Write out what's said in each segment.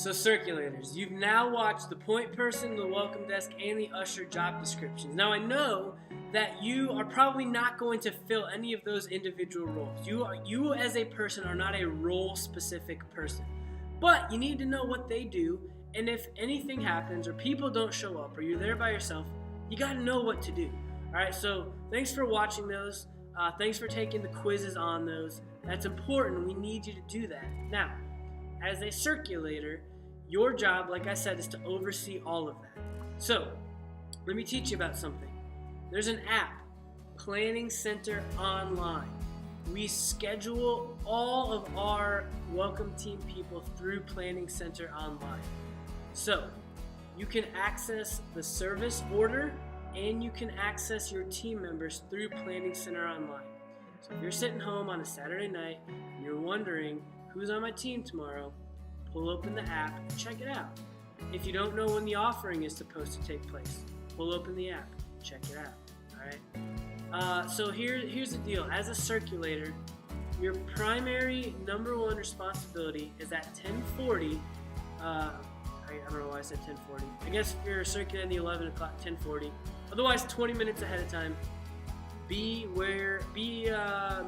So circulators, you've now watched the point person, the welcome desk, and the usher job descriptions. Now I know that you are probably not going to fill any of those individual roles. You as a person are not a role specific person, but you need to know what they do, and if anything happens or people don't show up or you're there by yourself, you got to know what to do. All right, so thanks for watching those. Thanks for taking the quizzes on those. That's important. We need you to do that. Now, as a circulator, your job, like I said, is to oversee all of that. So, let me teach you about something. There's an app, Planning Center Online. We schedule all of our welcome team people through Planning Center Online. So, you can access the service order and you can access your team members through Planning Center Online. So if you're sitting home on a Saturday night and you're wondering who's on my team tomorrow, pull open the app and check it out. If you don't know when the offering is supposed to take place, pull open the app, check it out. All right. So here's the deal. As a circulator, your primary number one responsibility is at 10:40. I don't know why I said 10:40. I guess if you're circulating the 11 o'clock, 10:40. Otherwise, 20 minutes ahead of time. Be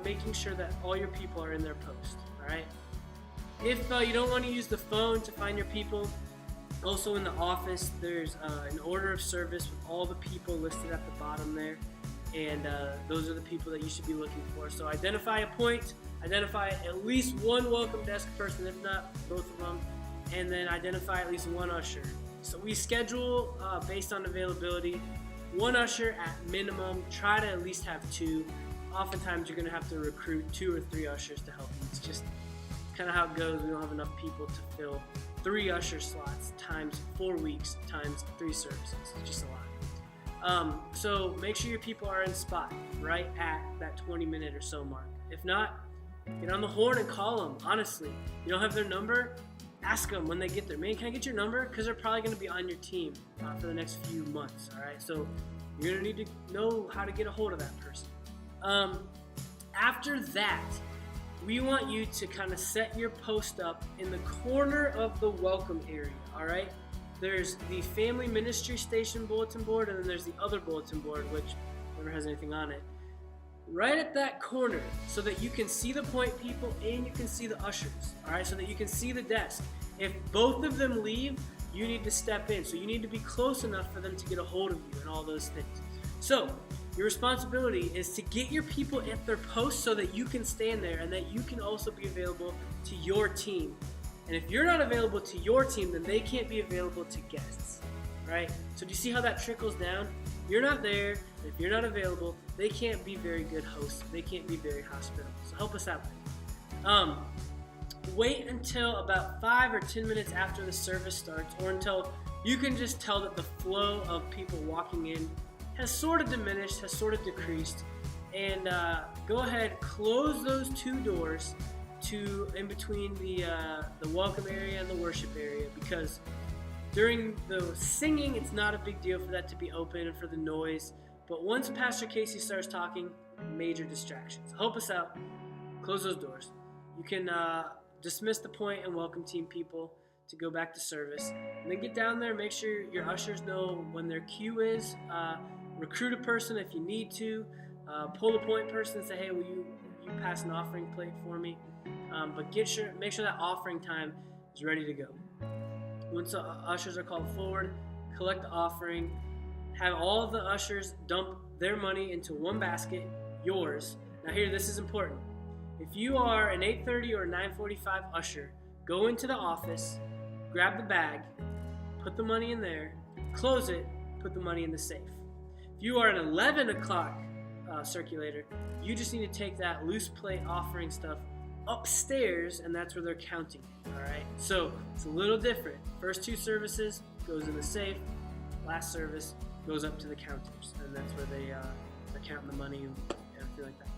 making sure that all your people are in their post. All right. If you don't want to use the phone to find your people, also in the office, there's an order of service with all the people listed at the bottom there, and those are the people that you should be looking for. So identify a point, identify at least one welcome desk person, if not both of them, and then identify at least one usher. So we schedule based on availability. One usher at minimum, try to at least have two. Oftentimes you're going to have to recruit 2 or 3 ushers to help you. It's just kind of how it goes. We don't have enough people to fill 3 usher slots times 4 weeks times 3 services. It's just a lot. So make sure your people are in spot right at that 20-minute or so mark. If not, get on the horn and call them. Honestly, you don't have their number, ask them when they get there. Man, can I get your number? Because they're probably going to be on your team for the next few months. All right, so you're going to need to know how to get a hold of that person. After that, we want you to kind of set your post up in the corner of the welcome area. All right, there's the family ministry station bulletin board, and then there's the other bulletin board, which never has anything on it. Right at that corner, so that you can see the point people and you can see the ushers. All right, so that you can see the desk. If both of them leave, you need to step in. So you need to be close enough for them to get a hold of you and all those things. So your responsibility is to get your people at their post so that you can stand there and that you can also be available to your team. And if you're not available to your team, then they can't be available to guests. Right? So do you see how that trickles down? You're not there. If you're not available, they can't be very good hosts. They can't be very hospitable. So help us out. Wait until about 5 or 10 minutes after the service starts, or until you can just tell that the flow of people walking in has sort of diminished, has sort of decreased, and go ahead, close those 2 doors in between the welcome area and the worship area, because during the singing, it's not a big deal for that to be open and for the noise. But once Pastor Casey starts talking, major distractions. Help us out. Close those doors. You can dismiss the point and welcome team people to go back to service. And then get down there, make sure your ushers know when their cue is. Recruit a person if you need to. Pull a point person and say, hey, will you pass an offering plate for me? But make sure that offering time is ready to go. Once the ushers are called forward, collect the offering. Have all of the ushers dump their money into one basket, yours. Now here, this is important. If you are an 8:30 or 9:45 usher, go into the office, grab the bag, put the money in there, close it, put the money in the safe. If you are an 11 o'clock circulator, you just need to take that loose plate offering stuff upstairs, and that's where they're counting it. All right, so it's a little different. First 2 services goes in the safe. Last service goes up to the counters, and that's where they're counting the money and everything like that.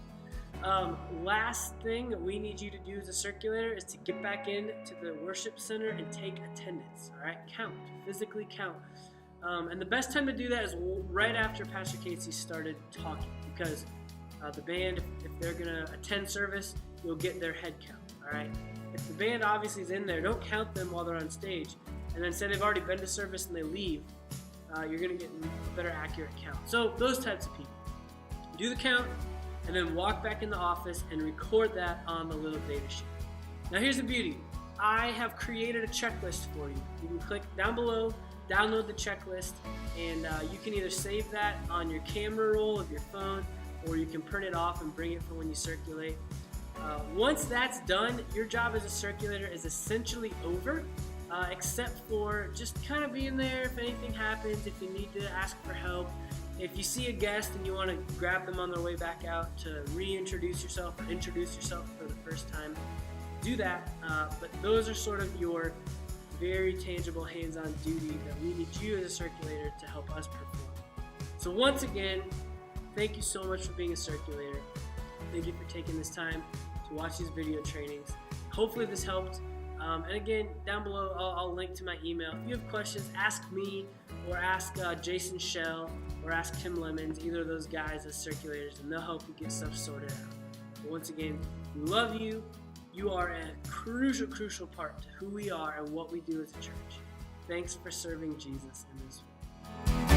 Last thing that we need you to do as a circulator is to get back into the worship center and take attendance. All right, count, physically count. And the best time to do that is right after Pastor Casey started talking, because the band, if they're going to attend service, you'll get their head count. All right. if the band obviously is in there, don't count them while they're on stage. And then say they've already been to service and they leave, you're going to get a better accurate count. So those types of people. Do the count, and then walk back in the office and record that on the little data sheet. Now here's the beauty. I have created a checklist for you. You can click down below, download the checklist, and you can either save that on your camera roll of your phone, or you can print it off and bring it for when you circulate. Once that's done, your job as a circulator is essentially over, except for just kind of being there if anything happens, if you need to ask for help. If you see a guest and you want to grab them on their way back out to reintroduce yourself or introduce yourself for the first time, do that. But those are sort of your very tangible hands-on duty that we need you as a circulator to help us perform. So once again, thank you so much for being a circulator. Thank you for taking this time to watch these video trainings. Hopefully this helped. And again, down below, I'll link to my email. If you have questions, ask me or ask Jason Shell or ask Tim Lemons, either of those guys as circulators, and they'll help you get stuff sorted out. But once again, we love you. You are a crucial part to who we are and what we do as a church. Thanks for serving Jesus in this way.